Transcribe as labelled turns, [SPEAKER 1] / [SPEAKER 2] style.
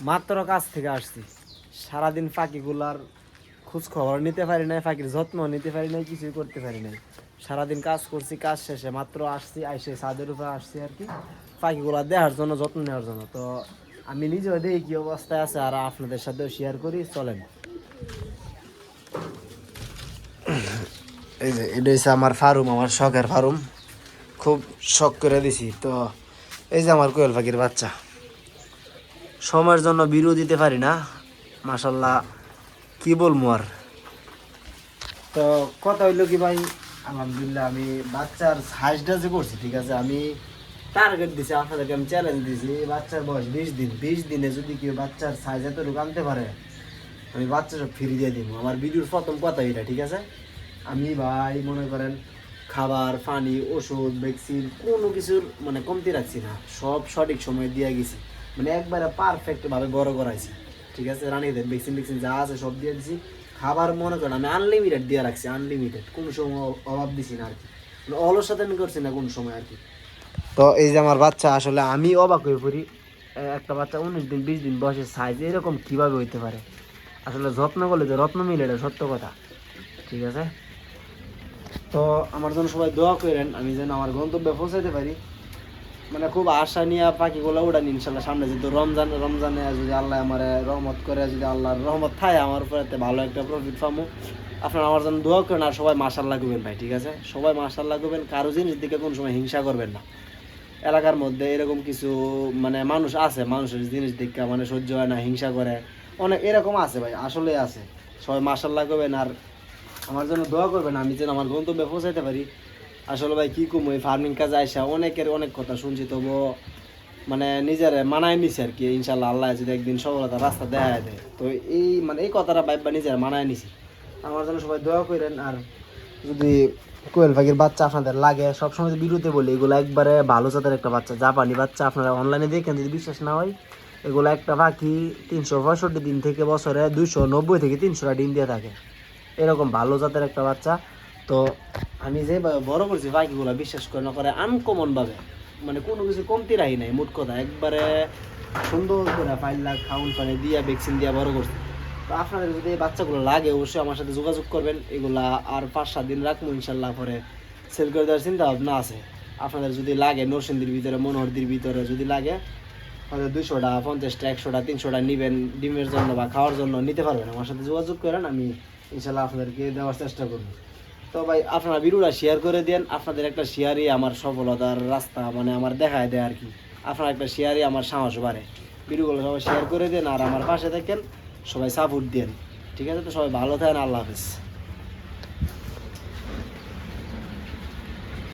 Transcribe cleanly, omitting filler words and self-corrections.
[SPEAKER 1] মাত্র কাজ থেকে আসছি, সারাদিন পাখিগুলার খোঁজ খবর নিতে পারি নাই, পাখির যত্ন নিতে পারি নাই, কিছুই করতে পারি নাই। সারাদিন কাজ করছি, কাজ শেষে মাত্র আসছি, আইসে ছাদের উপরে আসছি আর কি পাখিগুলা দেখার জন্য, যত্ন নেওয়ার জন্য। তো আমি নিজেও দেখি কী অবস্থায় আছে আর আপনাদের সাথেও শেয়ার করি, চলেন। এই যে এটা হচ্ছে আমার ফার্ম, আমার শখের ফার্ম, খুব শখ করে দিছি। তো এই যে আমার কোয়েল পাখির বাচ্চা, সময়ের জন্য বিরু দিতে পারি না, মাশাল্লাহ কি বলবো আর। তো কথা হইলো কি ভাই, আলহামদুলিল্লাহ আমি বাচ্চার সাইজটা যে করছি, ঠিক আছে, আমি টার্গেট দিছি আপনাদেরকে, আমি চ্যালেঞ্জ দিছি, বাচ্চার বয়স 20 দিন, 20 দিনে যদি কেউ বাচ্চার সাইজ এতটুকু আনতে পারে, আমি বাচ্চা সব ফ্রি দিয়ে দিব। আমার ভিডিওর প্রথম কথা এটা, ঠিক আছে। আমি ভাই মনে করেন খাবার, পানি, ওষুধ, ভ্যাকসিন কোনো কিছুর মানে কমতি রাখছি না, সব সঠিক সময় দিয়ে গেছি, মানে একবারে পারফেক্টভাবে বড় করাইছি, ঠিক আছে। রানীদের ভ্যাকসিন যা আছে সব দিয়ে দিছি। খাবার মনে করেন আমি আনলিমিটেড দিয়ে রাখছি, আনলিমিটেড, কোনো সময় অভাব দিছি না আর কি, মানে অলসতা আমি করছি না কোনো সময় আর কি। তো এই যে আমার বাচ্চা, আসলে আমি অবাক হয়ে পড়ি, একটা বাচ্চা 19 দিন 20 দিন বয়সের সাইজ এরকম কীভাবে হইতে পারে। আসলে যত্ন করলে তো রত্ন মিলে, এটা সত্য কথা, ঠিক আছে। তো আমার জন্য সবাই দোয়া করেন, আমি যেন আমার গন্তব্যে পৌঁছাইতে পারি। মানে খুব আশা নিয়ে পাখিগুলো উড়ান ইনশাল্লাহ সামনে, যেহেতু রমজানে যদি আল্লাহ আমার রহমত করে, যদি আল্লাহর রহমত থাকে আমার উপরে, ভালো একটা প্রফিট পাবো। আপনারা আমার জন্য দোয়া করেন, আর সবাই মাশাআল্লাহ করবেন ভাই, ঠিক আছে। সবাই মাশাআল্লাহ করবেন, কারো জিনিস দিকে কোনো সময় হিংসা করবেন না। এলাকার মধ্যে এরকম কিছু মানে মানুষ আছে, মানুষের জিনিস দিকে মানে সহ্য হয় না, হিংসা করে, অনেক এরকম আছে ভাই, আসলে আছে। সবাই মাশাআল্লাহ করবেন আর আমার জন্য দোয়া করবেন, আমি যেন আমার গন্তব্যে পৌঁছাইতে পারি। আসলে ভাই কী কম, ওই ফার্মিং কাজে আইসা অনেকের অনেক কথা শুনছি, তবু মানে নিজের মানায় নিছি আর কি। ইনশাল্লাহ আল্লাহ যদি একদিন সফলতার রাস্তা দেখা দেয়, তো এই মানে এই কথাটা ভাইবা নিজের মানায় নিছি। আমার জন্য সবাই দোয়া করেন। আর যদি কোয়েল পাখির বাচ্চা আপনাদের লাগে, সবসময় বিরুতে বলি, এগুলো একবারে ভালো জাতের একটা বাচ্চা, জাপানি বাচ্চা, আপনারা অনলাইনে দেখেন, যদি বিশ্বাস না হয়, এগুলো একটা পাখি 365 দিন থেকে বছরে 290 থেকে 300টা ডিম দিয়ে থাকে, এরকম ভালো জাতের একটা বাচ্চা। তো আমি যে বড় করছি পাখিগুলো, বিশ্বাস করে না করে আনকমনভাবে, মানে কোনো কিছু কমতি রাখি নাই, মোট কথা একবারে সুন্দর করে 5 লাখ খাউন পানি দিয়ে ভ্যাকসিন দিয়ে বড় করছি। তো আপনাদের যদি এই বাচ্চাগুলো লাগে, অবশ্যই আমার সাথে যোগাযোগ করবেন। এগুলা আর 5-7 দিন রাখবো ইনশাল্লাহ, পরে সেল করে দেওয়ার চিন্তা ভাবনা আছে। আপনাদের যদি লাগে নরসিংদীর ভিতরে, মনোহরদীর ভিতরে যদি লাগে, হয়তো 200টা 50টা 100টা 300টা নেবেন ডিমের জন্য বা খাওয়ার জন্য, নিতে পারবেন, আমার সাথে যোগাযোগ করেন, আমি ইনশাল্লাহ আপনাদেরকে দেওয়ার চেষ্টা করব। তো ভাই আপনারা ভিডিওটা শেয়ার করে দেন, আপনাদের একটা শেয়ারই আমার সফলতার রাস্তা, মানে আমার দেখায় দেয় আর কি। আপনার একটা শেয়ারই আমার সাহস বাড়ে। ভিডিওগুলো সবাই শেয়ার করে দেন আর আমার পাশে থাকেন, সবাই সাপোর্ট দেন, ঠিক আছে। তো সবাই ভালো থাকেন, আল্লাহ হাফেজ।